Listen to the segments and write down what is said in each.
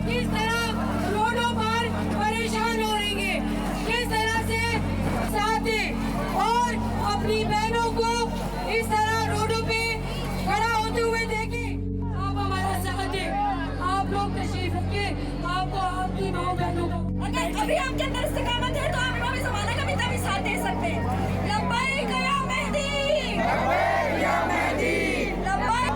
किस तरह रोडों पर परेशान हो रही है, किस तरह से साथ दे और अपनी बहनों को इस तरह रोडों पे खड़ा होते हुए देखे। आप हमारा साथ दे, आप लोग तशरीफ रखिए, आपको आपकी माँ बहनों को अगर अभी आपके अंदर इस्तिकामत है तो आप इमाम ज़माना का भी तभी साथ दे सकते हैं। लब्बैक या मेहदी, लब्बैक या मेहदी, लब्बैक।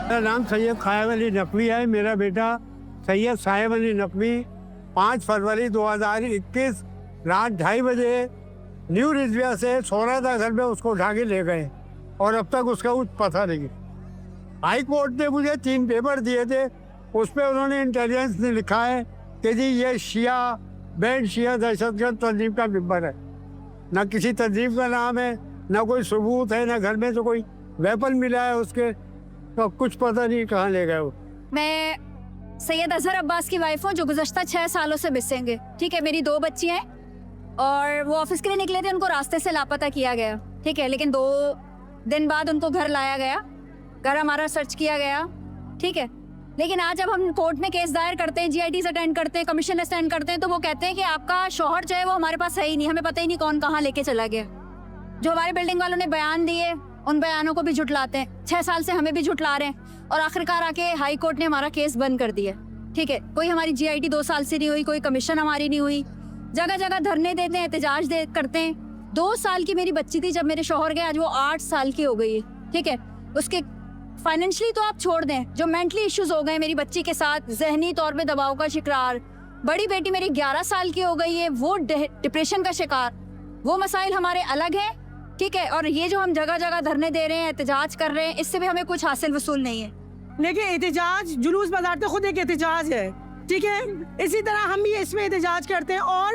मेरा नाम सैयद ख़ायम अली नकवी है। मेरा बेटा सैयद साहिब अली नकवी 5 फरवरी 2021 रात 2:30 बजे न्यू रिजविया से सोहरादा घर में उसको उठा के ले गए और अब तक उसका कुछ पता नहीं। हाई कोर्ट ने मुझे 3 पेपर दिए थे, उस पर उन्होंने इंटेलिजेंस ने लिखा है कि जी ये शिया बैंड शिया दहशतगर्द तंजीम का मेंबर है। ना किसी तंजीम का नाम है, ना कोई सबूत है, ना घर में से कोई वेपन मिला है उसके, तो कुछ पता नहीं कहाँ ले गए वो। मैं सैयद अजहर अब्बास की वाइफ हूँ जो गुज़श्ता 6 सालों से मिसिंग है। ठीक है, मेरी 2 बच्ची हैं और वो ऑफिस के लिए निकले थे, उनको रास्ते से लापता किया गया। ठीक है, लेकिन 2 दिन बाद उनको घर लाया गया, घर हमारा सर्च किया गया। ठीक है, लेकिन आज जब हम कोर्ट में केस दायर करते हैं, GITs अटेंड करते हैं, कमीशन अटेंड करते हैं, तो वो कहते हैं कि आपका शौहर जो है वो हमारे पास है ही नहीं, हमें पता ही नहीं कौन कहाँ लेके चला गया। जो हमारे बिल्डिंग वालों ने बयान दिए उन बयानों को भी झुटलाते हैं, 6 साल से हमें भी झुटला रहे हैं और आखिरकार आके हाई कोर्ट ने हमारा केस बंद कर दिया। ठीक है, कोई हमारी GIT 2 साल से नहीं हुई, कोई कमीशन हमारी नहीं हुई, जगह जगह धरने देते हैं, एहतजाज करते हैं। 2 साल की मेरी बच्ची थी जब मेरे शौहर गए, आज वो 8 साल की हो गई है। ठीक है, उसके फाइनेंशियली तो आप छोड़ दें, जो मेंटली इश्यूज हो गए मेरी बच्ची के साथ, जहनी तौर पे दबाव का शिकार। बड़ी बेटी मेरी 11 साल की हो गई है, वो डिप्रेशन का शिकार। वो मसाइल हमारे अलग हैं। ठीक है, और ये जो हम जगह जगह धरने दे रहे हैं, एहतजाज कर रहे हैं, इससे भी हमें कुछ हासिल वसूल नहीं है। देखिए, एहतजाज जुलूस बाजार तो खुद एक एहतजाज है। ठीक है, इसी तरह हम भी इसमें एहतजाज करते हैं और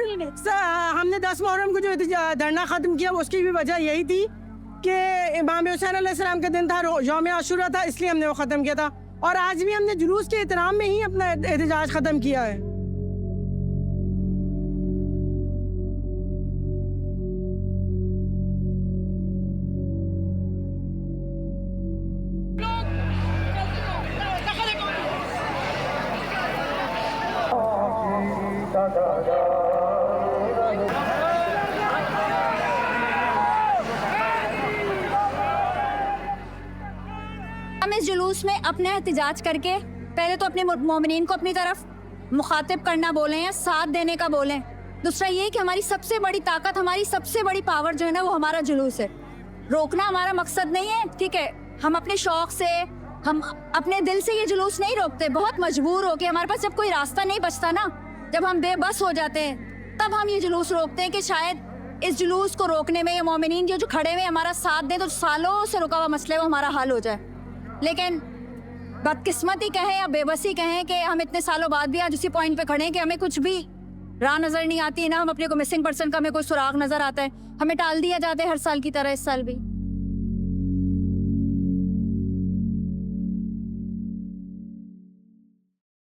हमने 10 मुहर्रम को जो धरना ख़त्म किया उसकी भी वजह यही थी कि इमाम हुसैन अलैहिस्सलाम का दिन था, यौम आशूरा था, इसलिए हमने वो ख़त्म किया था। और आज भी हमने जुलूस के एहतराम में ही अपना एहतजाज ख़त्म किया है। हम इस जुलूस में अपने एहतजाज करके पहले तो अपने मोमिनीन को अपनी तरफ मुखातिब करना बोलें या साथ देने का बोलें। दूसरा ये कि हमारी सबसे बड़ी ताकत, हमारी सबसे बड़ी पावर जो है ना, वो हमारा जुलूस है। रोकना हमारा मकसद नहीं है। ठीक है, हम अपने शौक से, हम अपने दिल से ये जुलूस नहीं रोकते, बहुत मजबूर होके। हमारे पास जब कोई रास्ता नहीं बचता ना, जब हम बेबस हो जाते हैं, तब हम ये जुलूस रोकते हैं कि शायद इस जुलूस को रोकने में ये मोमिनीन जो खड़े हुए हमारा साथ दें तो सालों से रुका हुआ मसले वो हमारा हल हो जाए। लेकिन बदकिस्मती कहें या बेबसी कहें कि हम इतने सालों बाद भी आज उसी पॉइंट पे खड़े हैं कि हमें कुछ भी राह नजर नहीं आती, ना हम अपने को मिसिंग पर्सन का हमें कोई सुराग नजर आता है। हमें टाल दिया जाता है हर साल की तरह इस साल भी।